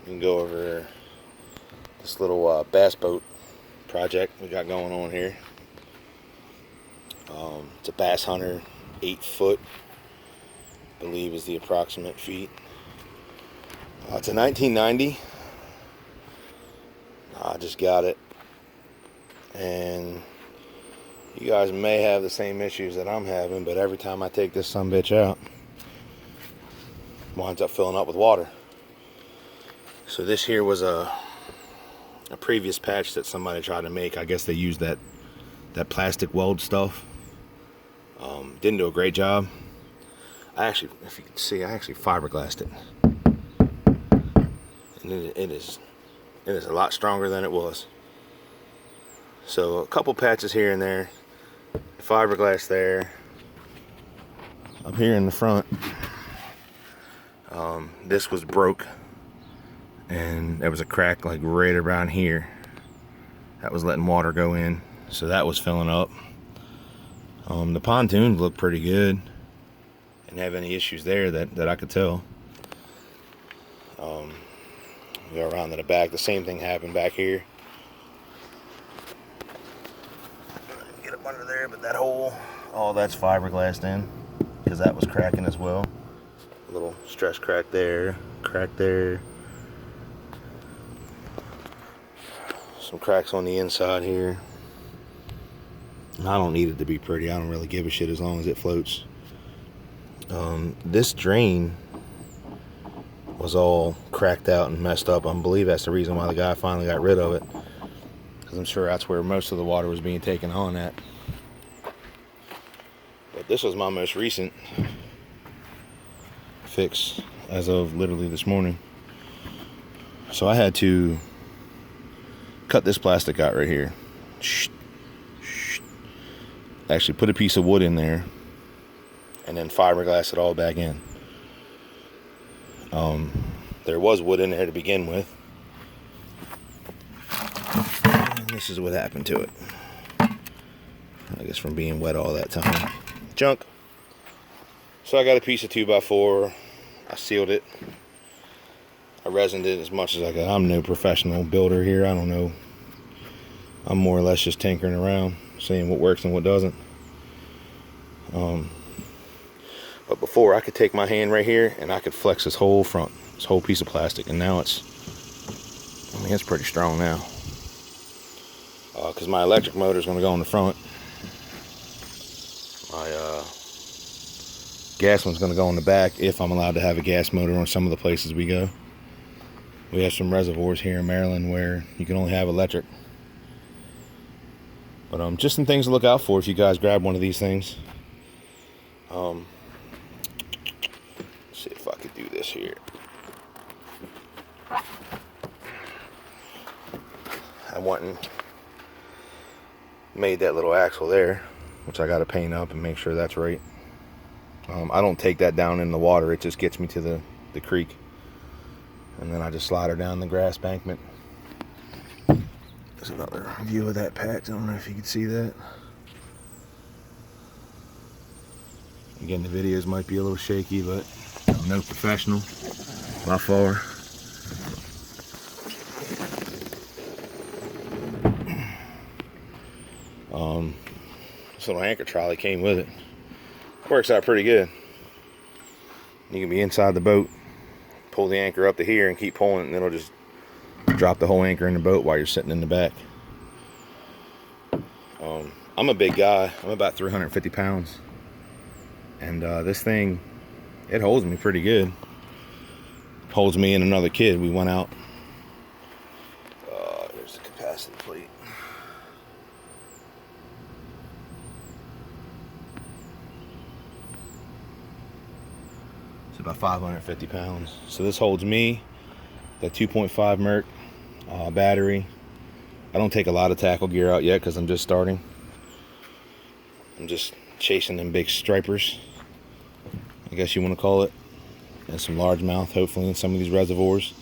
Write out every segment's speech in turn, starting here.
We can go over this little bass boat project we got going on here. It's a Bass Hunter 8-foot, I believe is the approximate feet. It's a 1990. I just got it, and you guys may have the same issues that I'm having, but every time I take this sumbitch out, it winds up filling up with water. So this here was a previous patch that somebody tried to make. I guess they used that plastic weld stuff. Didn't do a great job. If you can see, I actually fiberglassed it, and it is a lot stronger than it was. So a couple patches here and there, fiberglass there. Up here in the front, this was broke, and there was a crack like right around here that was letting water go in, so that was filling up. The pontoons look pretty good, didn't have any issues there that I could tell. Go around to the back, the same thing happened back here. Get up under there, but that hole, all that's fiberglassed in, because that was cracking as well. A little stress crack there, crack there. Some cracks on the inside here. I don't need it to be pretty. I don't really give a shit as long as it floats. This drain was all cracked out and messed up. I believe that's the reason why the guy finally got rid of it, because I'm sure that's where most of the water was being taken on at. But this was my most recent fix as of literally this morning. So I had to cut this plastic out right here. Actually put a piece of wood in there and then fiberglass it all back in. There was wood in there to begin with, and this is what happened to it. I guess from being wet all that time. Junk. So I got a piece of 2x4. I sealed it. I resined it as much as I could. I'm no professional builder here. I don't know. I'm more or less just tinkering around, seeing what works and what doesn't. But before, I could take my hand right here and I could flex this whole front, this whole piece of plastic, and now it's pretty strong now. Because my electric motor is going to go in the front. My gas one's going to go in the back, if I'm allowed to have a gas motor on some of the places we go. We have some reservoirs here in Maryland where you can only have electric. But just some things to look out for if you guys grab one of these things. Let's see if I could do this here. I went and made that little axle there, which I got to paint up and make sure that's right. I don't take that down in the water. It just gets me to the creek, and then I just slide her down the grass bankment. There's another view of that patch. I don't know if you can see that. Again, the videos might be a little shaky, but I'm no professional by far. This little anchor trolley came with it. Works out pretty good. You can be inside the boat, pull the anchor up to here and keep pulling it, and it'll just drop the whole anchor in the boat while you're sitting in the back. I'm a big guy. I'm about 350 pounds. And this thing, it holds me pretty good. Holds me and another kid. We went out. There's the capacity plate. It's about 550 pounds. So this holds me, the 2.5 Merc battery. I don't take a lot of tackle gear out yet because I'm just starting. I'm just chasing them big stripers, I guess you want to call it, and some largemouth, hopefully, in some of these reservoirs.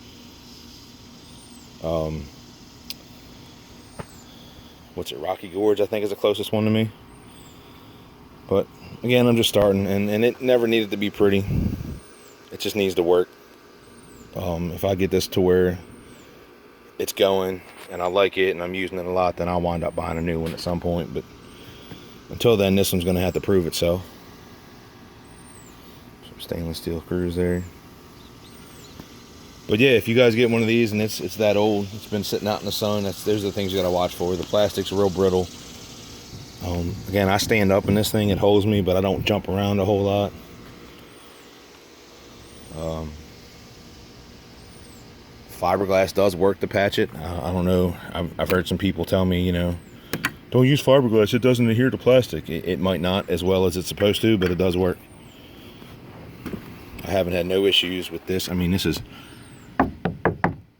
What's it, Rocky Gorge, I think, is the closest one to me. But again, I'm just starting, and it never needed to be pretty. It just needs to work. If I get this to where it's going and I like it and I'm using it a lot, then I'll wind up buying a new one at some point. But until then, this one's going to have to prove itself. Some stainless steel screws there. But yeah, if you guys get one of these and it's that old, it's been sitting out in the sun, those are the things you got to watch for. The plastic's real brittle. Again, I stand up in this thing, it holds me, but I don't jump around a whole lot. Fiberglass does work to patch it. I don't know. I've heard some people tell me, you know, don't use fiberglass, it doesn't adhere to plastic. It might not as well as it's supposed to, but it does work. I haven't had no issues with this. I mean, this is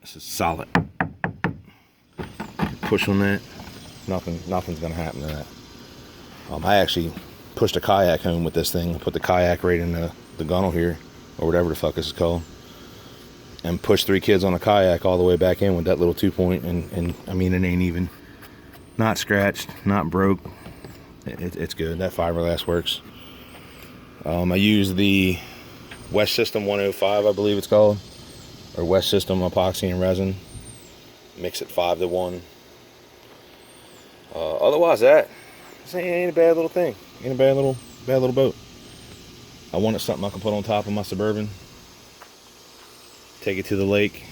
solid. Push on that, nothing's gonna happen to that. I actually pushed a kayak home with this thing. I put the kayak right in the gunnel here, or whatever the fuck this is called, and pushed 3 kids on a kayak all the way back in with that little 2-point, and I mean, it ain't even, not scratched, not broke. It's good. That fiberglass works. I use the West System 105, I believe it's called, or West System epoxy and resin. Mix it 5-to-1. Otherwise, this ain't a bad little thing. Ain't a bad little boat. I wanted something I can put on top of my Suburban. Take it to the lake.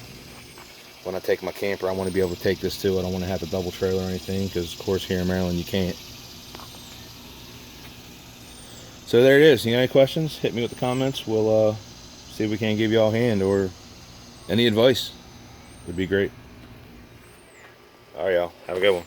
When I take my camper, I want to be able to take this too. I don't want to have to double trailer or anything, because of course here in Maryland you can't. So there it is. You got any questions? Hit me with the comments. We'll see if we can give you all a hand, or any advice would be great. All right, y'all. Have a good one.